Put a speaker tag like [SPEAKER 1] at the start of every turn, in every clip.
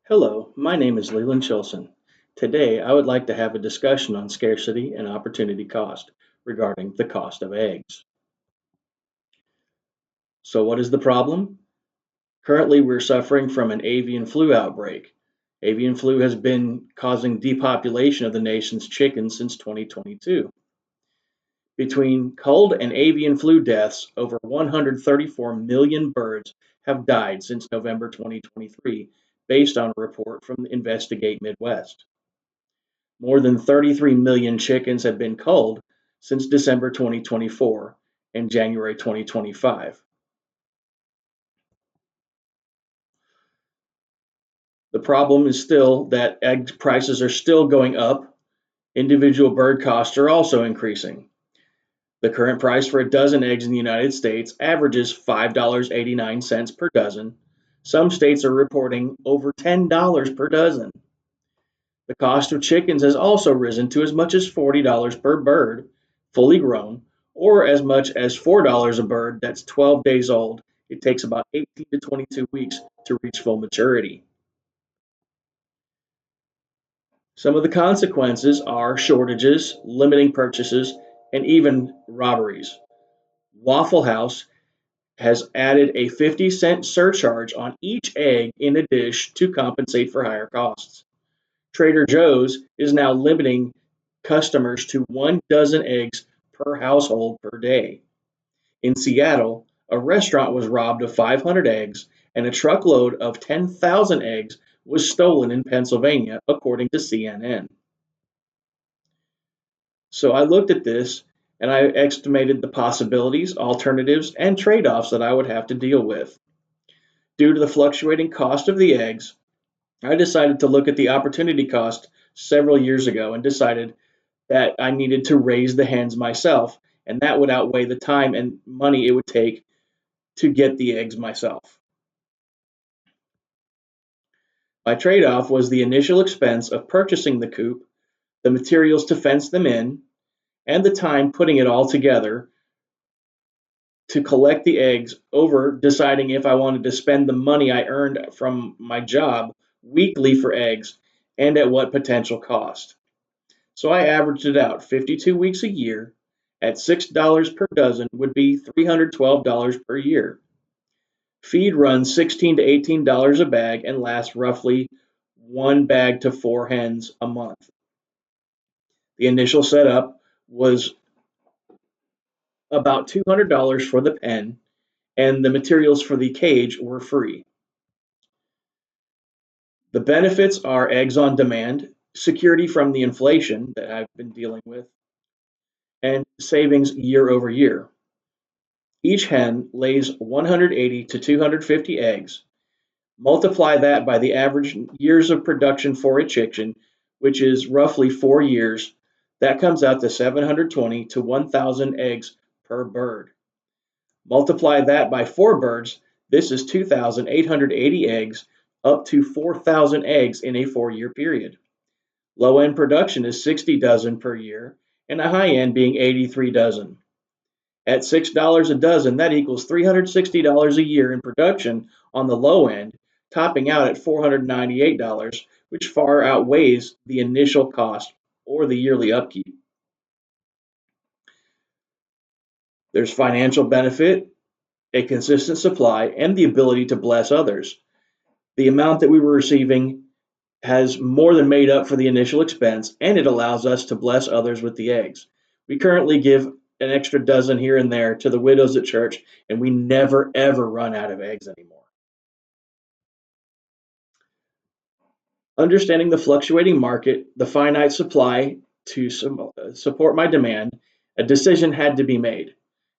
[SPEAKER 1] Hello, my name is Leland Chilson. Today, I would like to have a discussion on scarcity and opportunity cost regarding the cost of eggs. So, what is the problem? Currently, we're suffering from an avian flu outbreak. Avian flu has been causing depopulation of the nation's chickens since 2022. Between cold and avian flu deaths, over 134 million birds have died since November 2023, based on a report from Investigate Midwest. More than 33 million chickens have been culled since December 2024 and January 2025. The problem is still that egg prices are still going up. Individual bird costs are also increasing. The current price for a dozen eggs in the United States averages $5.89 per dozen. Some states are reporting over $10 per dozen. The cost of chickens has also risen to as much as $40 per bird, fully grown, or as much as $4 a bird that's 12 days old. It takes about 18 to 22 weeks to reach full maturity. Some of the consequences are shortages, limiting purchases, and even robberies. Waffle House has added a 50-cent surcharge on each egg in a dish to compensate for higher costs. Trader Joe's is now limiting customers to 1 dozen eggs per household per day. In Seattle, a restaurant was robbed of 500 eggs, and a truckload of 10,000 eggs was stolen in Pennsylvania, according to CNN. So I looked at this and I estimated the possibilities, alternatives, and trade offs that I would have to deal with. Due to the fluctuating cost of the eggs, I decided to look at the opportunity cost several years ago and decided that I needed to raise the hens myself, and that would outweigh the time and money it would take to get the eggs myself. My trade off was the initial expense of purchasing the coop, the materials to fence them in, and the time putting it all together to collect the eggs over deciding if I wanted to spend the money I earned from my job weekly for eggs and at what potential cost. So I averaged it out 52 weeks a year at $6 per dozen would be $312 per year. Feed runs $16 to $18 a bag and lasts roughly one bag to four hens a month. The initial setup was about $200 for the pen, and the materials for the cage were free. The benefits are eggs on demand, security from the inflation that I've been dealing with, and savings year over year. Each hen lays 180 to 250 eggs. Multiply that by the average years of production for a chicken, which is roughly 4 years. That comes out to 720 to 1,000 eggs per bird. Multiply that by four birds. This is 2,880 eggs, up to 4,000 eggs in a 4 year period. Low end production is 60 dozen per year, and a high end being 83 dozen. At $6 a dozen, that equals $360 a year in production on the low end, topping out at $498, which far outweighs the initial cost or the yearly upkeep. There's financial benefit, a consistent supply, and the ability to bless others. The amount that we were receiving has more than made up for the initial expense, and it allows us to bless others with the eggs. We currently give an extra dozen here and there to the widows at church, and we never ever run out of eggs anymore. Understanding the fluctuating market, the finite supply to support my demand, a decision had to be made.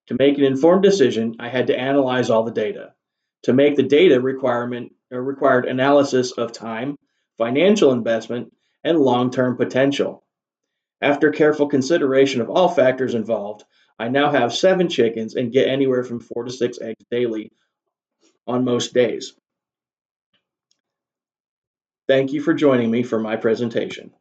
[SPEAKER 1] To make an informed decision, I had to analyze all the data. To make the data requirement required analysis of time, financial investment, and long-term potential. After careful consideration of all factors involved, I now have 7 chickens and get anywhere from 4 to 6 eggs daily on most days. Thank you for joining me for my presentation.